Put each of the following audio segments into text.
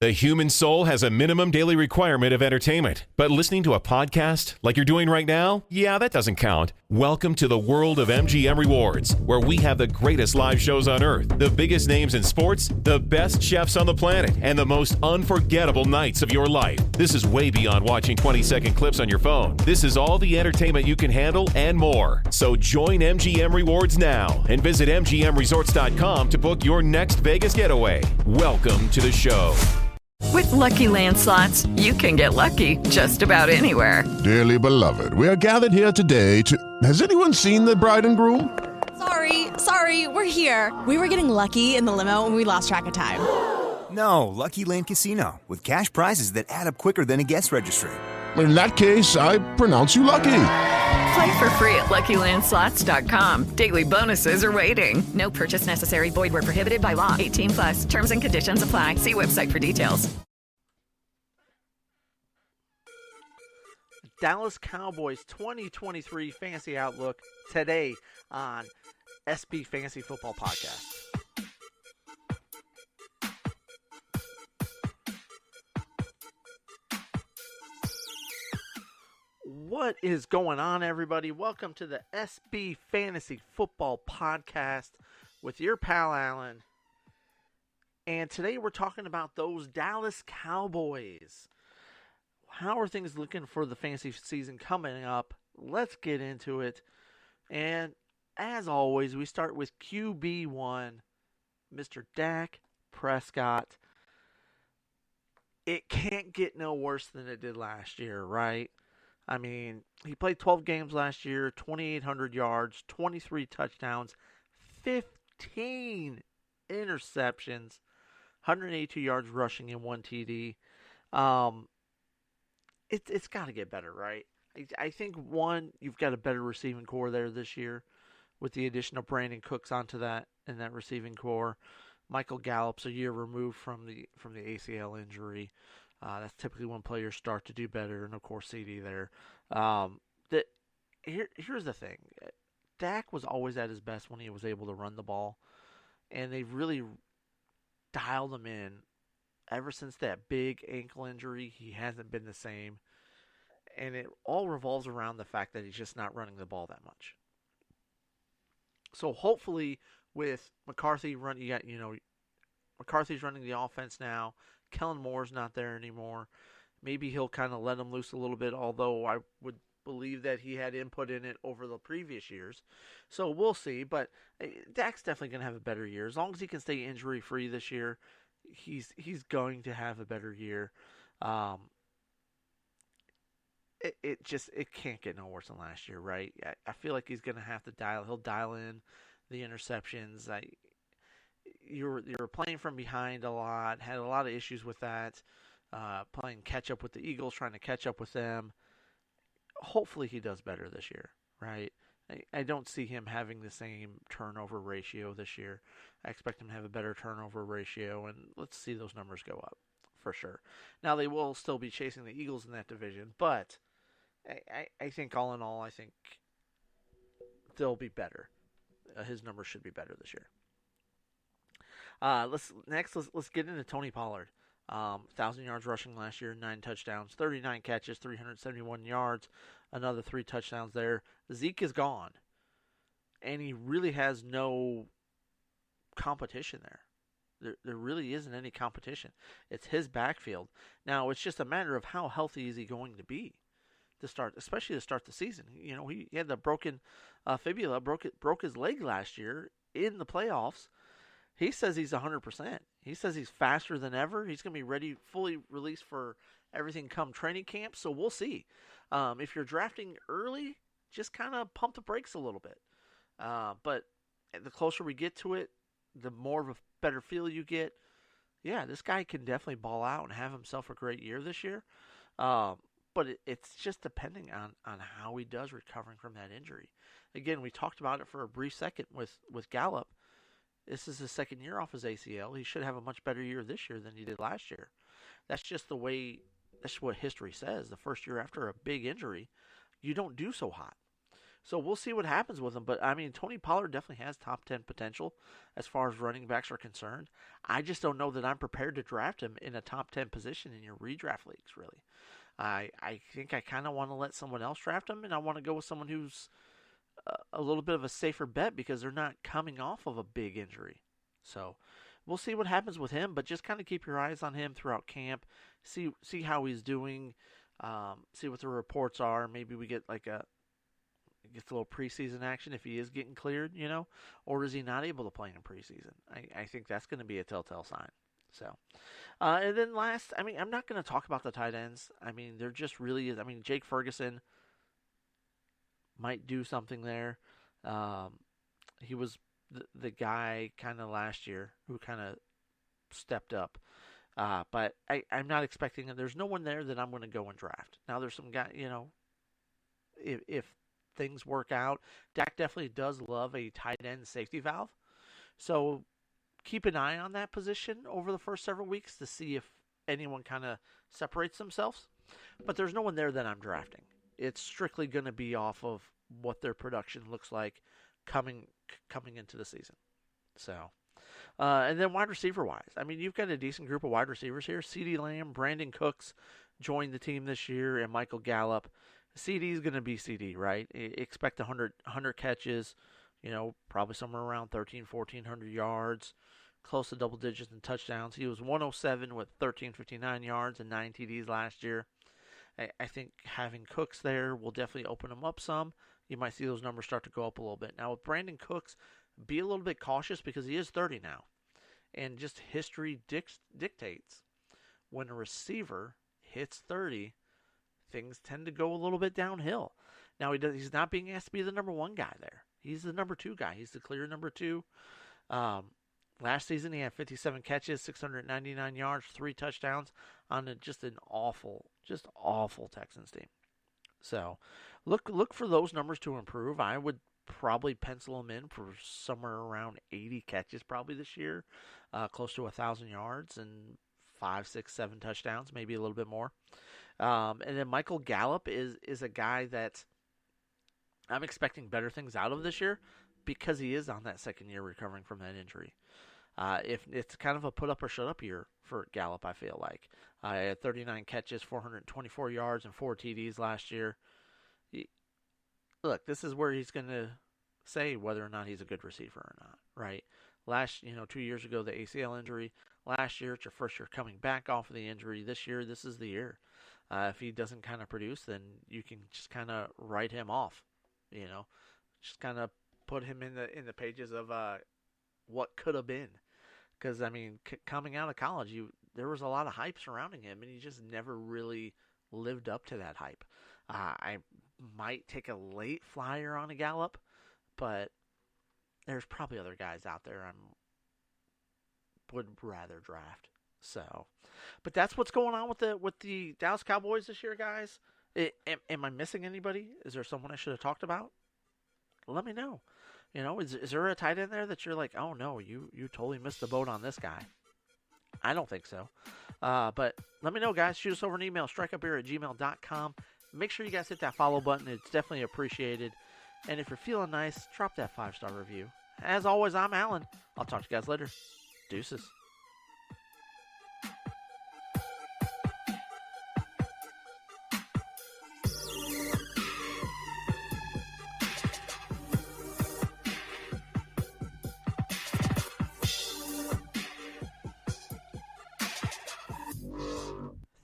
The human soul has a minimum daily requirement of entertainment, but listening to a podcast like you're doing right now, yeah, that doesn't count. Welcome to the world of MGM Rewards, where we have the greatest live shows on earth, the biggest names in sports, the best chefs on the planet, and the most unforgettable nights of your life. This is way beyond watching 20-second clips on your phone. This is all the entertainment you can handle and more. So join MGM Rewards now and visit MGMResorts.com to book your next Vegas getaway. Welcome to the show. With Lucky Land Slots, you can get lucky just about anywhere. Dearly beloved, we are gathered here today to... Has anyone seen the bride and groom? Sorry, we're here. We were getting lucky in the limo and we lost track of time. No, Lucky Land Casino, with cash prizes that add up quicker than a guest registry. In that case, I pronounce you lucky. Play for free at LuckyLandSlots.com. Daily bonuses are waiting. No purchase necessary. Void where prohibited by law. 18+. Terms and conditions apply. See website for details. Dallas Cowboys 2023 Fantasy Outlook today on SB Fantasy Football Podcast. What is going on, everybody? Welcome to the SB Fantasy Football Podcast with your pal Alan. And today we're talking about those Dallas Cowboys. How are things looking for the fantasy season coming up? Let's get into it. And as always, we start with QB1, Mr. Dak Prescott. It can't get no worse than it did last year, right? I mean, he played 12 games last year, 2,800 yards, 23 touchdowns, 15 interceptions, 182 yards rushing and 1 TD. It's got to get better, right? I think, one, you've got a better receiving core there this year with the addition of Brandon Cooks onto that in that receiving core. Michael Gallup's a year removed from the ACL injury. That's typically when players start to do better, and of course CD there. Here's the thing: Dak was always at his best when he was able to run the ball, and they've really dialed him in. Ever since that big ankle injury, he hasn't been the same, and it all revolves around the fact that he's just not running the ball that much. So hopefully, with McCarthy McCarthy's running the offense now. Kellen Moore's not there anymore. Maybe he'll kind of let him loose a little bit, although I would believe that he had input in it over the previous years. So we'll see, but Dak's definitely going to have a better year. As long as he can stay injury-free this year, he's going to have a better year. It can't get no worse than last year, right? I feel like he's going to have to he'll dial in the interceptions. You were playing from behind a lot, had a lot of issues with that, playing catch up with the Eagles, trying to catch up with them. Hopefully he does better this year, right? I don't see him having the same turnover ratio this year. I expect him to have a better turnover ratio, and let's see those numbers go up for sure. Now, they will still be chasing the Eagles in that division, but I think all in all, I think they'll be better. His numbers should be better this year. Let's get into Tony Pollard. 1,000 yards rushing last year, 9 touchdowns, 39 catches, 371 yards, another 3 touchdowns there. Zeke is gone, and he really has no competition there. There really isn't any competition. It's his backfield. Now, it's just a matter of how healthy is he going to be to start, especially to start the season. You know, he had the broken fibula, broke his leg last year in the playoffs. He says he's 100%. He says he's faster than ever. He's going to be ready, fully released for everything come training camp. So we'll see. If you're drafting early, just kind of pump the brakes a little bit. But the closer we get to it, the more of a better feel you get. Yeah, this guy can definitely ball out and have himself a great year this year. But it's just depending on how he does recovering from that injury. Again, we talked about it for a brief second with Gallup. This is his second year off his ACL. He should have a much better year this year than he did last year. That's just the way, that's what history says. The first year after a big injury, you don't do so hot. So we'll see what happens with him. But, I mean, Tony Pollard definitely has top 10 potential as far as running backs are concerned. I just don't know that I'm prepared to draft him in a top 10 position in your redraft leagues, really. I think I kind of want to let someone else draft him, and I want to go with someone who's a little bit of a safer bet because they're not coming off of a big injury. So we'll see what happens with him, but just kind of keep your eyes on him throughout camp. See how he's doing. See what the reports are. Maybe we get gets a little preseason action if he is getting cleared, or is he not able to play in preseason? I think that's going to be a telltale sign. So, and then last, I mean, I'm not going to talk about the tight ends. I mean, there just really is. I mean, Jake Ferguson might do something there. He was the guy kind of last year who kind of stepped up. But I'm not expecting it. There's no one there that I'm going to go and draft. Now, there's some guy, if things work out, Dak definitely does love a tight end safety valve. So keep an eye on that position over the first several weeks to see if anyone kind of separates themselves. But there's no one there that I'm drafting. It's strictly going to be off of what their production looks like coming into the season. So, and then wide receiver wise, I mean, you've got a decent group of wide receivers here. CeeDee Lamb, Brandon Cooks joined the team this year, and Michael Gallup. CD is going to be CD, right? Expect 100 catches, probably somewhere around 1,400 yards, close to double digits in touchdowns. He was 107 with 1,359 yards and 9 TDs last year. I think having Cooks there will definitely open him up some. You might see those numbers start to go up a little bit. Now, with Brandon Cooks, be a little bit cautious because he is 30 now. And just history dictates when a receiver hits 30, things tend to go a little bit downhill. Now, he's not being asked to be the number one guy there. He's the number two guy. He's the clear number two. Last season, he had 57 catches, 699 yards, 3 touchdowns on just an awful Texans team. So, look for those numbers to improve. I would probably pencil him in for somewhere around 80 catches probably this year, close to 1,000 yards and 5, 6, 7 touchdowns, maybe a little bit more. And then Michael Gallup is a guy that I'm expecting better things out of this year because he is on that second year recovering from that injury. If it's kind of a put up or shut up year for Gallup, I feel like. I had 39 catches, 424 yards, and 4 TDs last year. Look, this is where he's going to say whether or not he's a good receiver or not, right? 2 years ago, the ACL injury. Last year, it's your first year coming back off of the injury. This year, this is the year. If he doesn't kind of produce, then you can just kind of write him off, just kind of put him in the pages of what could have been. Because, I mean, coming out of college, there was a lot of hype surrounding him, and he just never really lived up to that hype. I might take a late flyer on a Gallup, but there's probably other guys out there I would rather draft. So, but that's what's going on with the Dallas Cowboys this year, guys. Am I missing anybody? Is there someone I should have talked about? Let me know. Is there a tight end there that you're like, oh no, you totally missed the boat on this guy? I don't think so. But let me know, guys. Shoot us over an email, strikeupbeer@gmail.com. Make sure you guys hit that follow button. It's definitely appreciated. And if you're feeling nice, drop that 5-star review. As always, I'm Alan. I'll talk to you guys later. Deuces.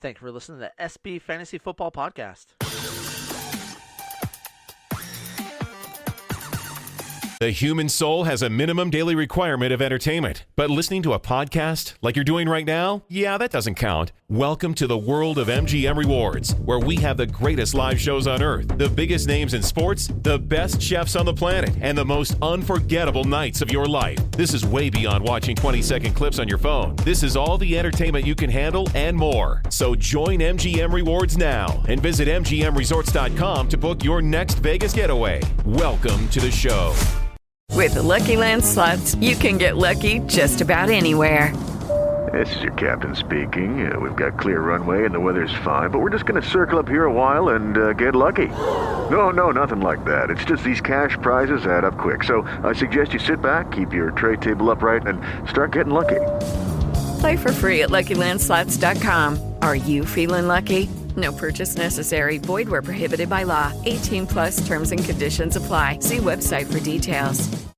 Thank you for listening to the SB Fantasy Football Podcast. The human soul has a minimum daily requirement of entertainment. But listening to a podcast like you're doing right now? Yeah, that doesn't count. Welcome to the world of MGM Rewards, where we have the greatest live shows on earth, the biggest names in sports, the best chefs on the planet, and the most unforgettable nights of your life. This is way beyond watching 20-second clips on your phone. This is all the entertainment you can handle and more. So join MGM Rewards now and visit MGMResorts.com to book your next Vegas getaway. Welcome to the show. With the Lucky Land Slots, you can get lucky just about anywhere. This is your captain speaking. We've got clear runway and the weather's fine, but we're just going to circle up here a while and get lucky. No, nothing like that. It's just these cash prizes add up quick. So I suggest you sit back, keep your tray table upright, and start getting lucky. Play for free at LuckyLandSlots.com. Are you feeling lucky? No purchase necessary. Void where prohibited by law. 18+ terms and conditions apply. See website for details.